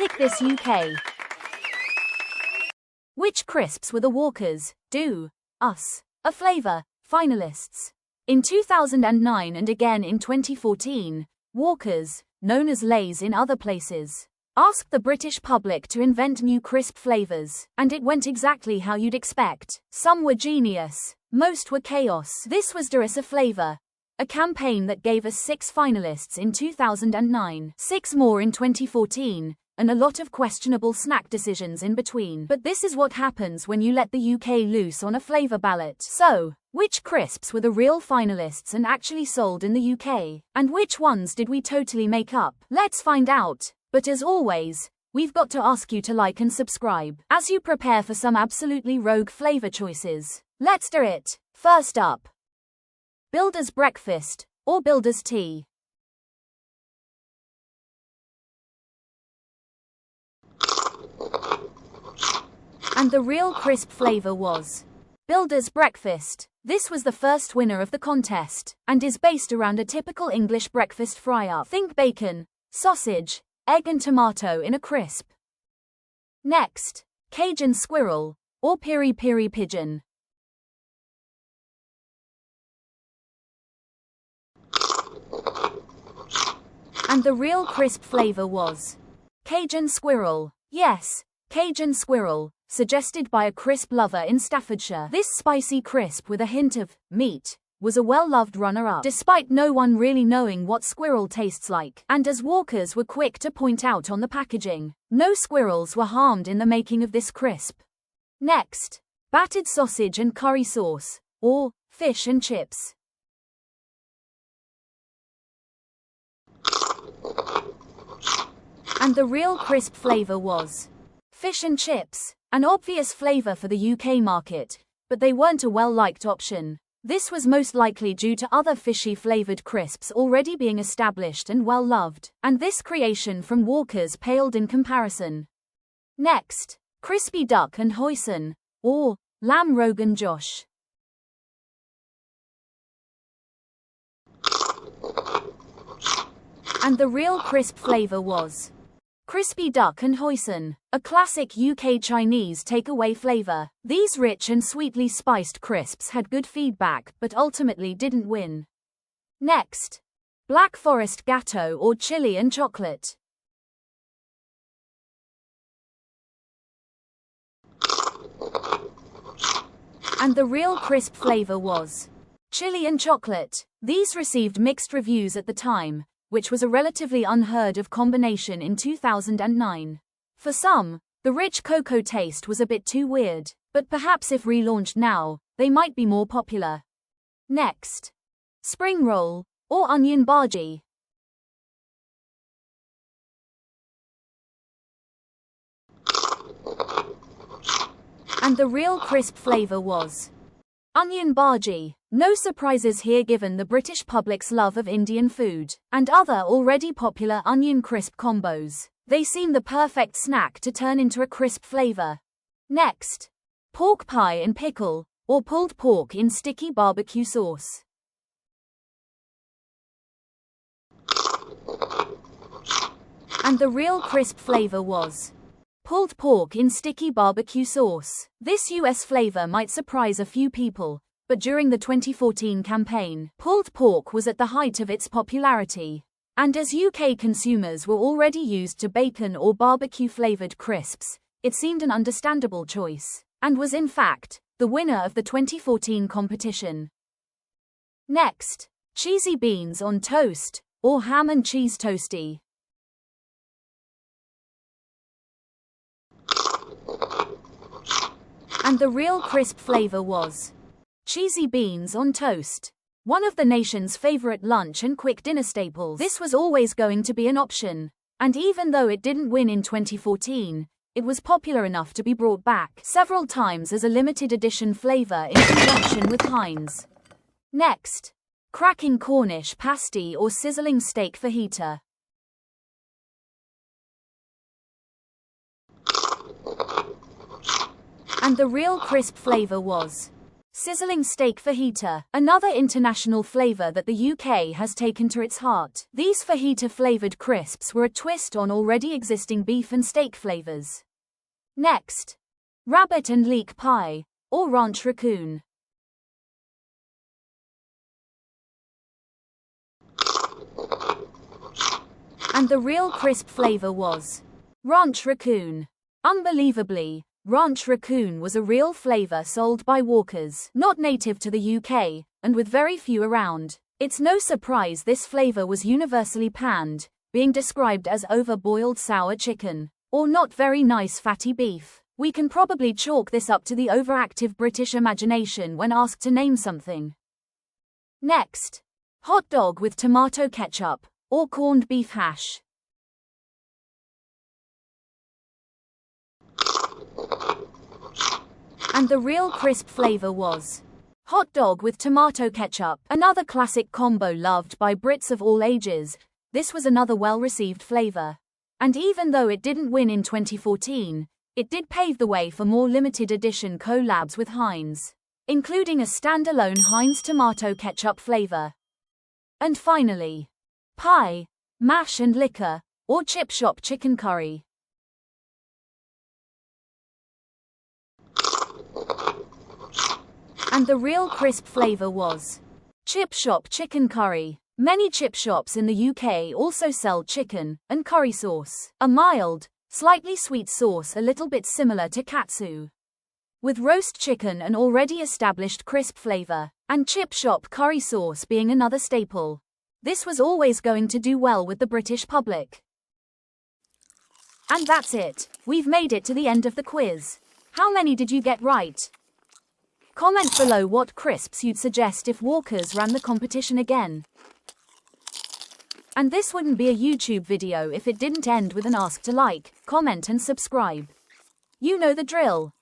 Pick This UK. Which crisps were the Walkers, Do, Us, a Flavour finalists? In 2009 and again in 2014, Walkers, known as Lay's in other places, asked the British public to invent new crisp flavours, and it went exactly how you'd expect. Some were genius, most were chaos. This was Do Us a Flavour, a campaign that gave us 6 finalists in 2009, 6 more in 2014, and a lot of questionable snack decisions in between. But this is what happens when you let the UK loose on a flavour ballot. So, which crisps were the real finalists and actually sold in the UK? And which ones did we totally make up? Let's find out. But as always, we've got to ask you to like and subscribe as you prepare for some absolutely rogue flavour choices. Let's do it. First up, Builder's Breakfast or Builder's Tea. And the real crisp flavour was Builder's Breakfast. This was the first winner of the contest, and is based around a typical English breakfast fry-up. Think bacon, sausage, egg and tomato in a crisp. Next, Cajun Squirrel, or Piri Piri Pigeon. And the real crisp flavour was Cajun Squirrel. Yes, Cajun Squirrel, suggested by a crisp lover in Staffordshire. This spicy crisp with a hint of meat was a well-loved runner-up, despite no one really knowing what squirrel tastes like. And as Walkers were quick to point out on the packaging, no squirrels were harmed in the making of this crisp. Next, Battered Sausage and Curry Sauce, or Fish and Chips. And the real crisp flavour was Fish and Chips, an obvious flavour for the UK market, but they weren't a well-liked option. This was most likely due to other fishy flavoured crisps already being established and well-loved, and this creation from Walkers paled in comparison. Next, Crispy Duck and Hoisin, or Lamb Rogan Josh. And the real crisp flavour was Crispy Duck and Hoisin, a classic UK Chinese takeaway flavour. These rich and sweetly spiced crisps had good feedback but ultimately didn't win. Next, Black Forest Gatto or Chili and Chocolate. And the real crisp flavour was Chili and Chocolate. These received mixed reviews at the time, which was a relatively unheard of combination in 2009. For some, the rich cocoa taste was a bit too weird, but perhaps if relaunched now, they might be more popular. Next, Spring Roll, or Onion Bhaji. And the real crisp flavour was Onion Bhaji. No surprises here given the British public's love of Indian food, and other already popular onion crisp combos. They seem the perfect snack to turn into a crisp flavour. Next, Pork Pie and Pickle, or Pulled Pork in Sticky Barbecue Sauce. And the real crisp flavour was Pulled Pork in Sticky Barbecue Sauce. This US flavour might surprise a few people, but during the 2014 campaign, pulled pork was at the height of its popularity. And as UK consumers were already used to bacon or barbecue-flavoured crisps, it seemed an understandable choice, and was in fact the winner of the 2014 competition. Next, Cheesy Beans on Toast, or Ham and Cheese Toasty. And the real crisp flavour was Cheesy Beans on Toast. One of the nation's favourite lunch and quick dinner staples. This was always going to be an option, and even though it didn't win in 2014, it was popular enough to be brought back several times as a limited edition flavour in conjunction with Heinz. Next, Cracking Cornish Pasty or Sizzling Steak Fajita. And the real crisp flavour was Sizzling steak fajita, another international flavor that the UK has taken to its heart. These fajita-flavored crisps were a twist on already existing beef and steak flavors. Next, rabbit and leek pie, or ranch raccoon. And the real crisp flavor was ranch raccoon. Unbelievably, ranch raccoon was a real flavor sold by Walkers, not native to the UK, and with very few around. It's no surprise this flavor was universally panned, being described as over-boiled sour chicken, or not very nice fatty beef. We can probably chalk this up to the overactive British imagination when asked to name something. Next, hot dog with tomato ketchup, or corned beef hash. And the real crisp flavor was hot dog with tomato ketchup, another classic combo loved by Brits of all ages. This was another well-received flavor. And even though it didn't win in 2014, it did pave the way for more limited edition collabs with Heinz, including a standalone Heinz tomato ketchup flavor. And finally, pie, mash and liquor, or chip shop chicken curry. And the real crisp flavor was chip shop chicken curry. Many chip shops in the UK also sell chicken and curry sauce, a mild, slightly sweet sauce a little bit similar to katsu, with roast chicken an already established crisp flavor, and chip shop curry sauce being another staple. This was always going to do well with the British public. And that's it. We've made it to the end of the quiz. How many did you get right? Comment below what crisps you'd suggest if Walkers ran the competition again. And this wouldn't be a YouTube video if it didn't end with an ask to like, comment and subscribe. You know the drill.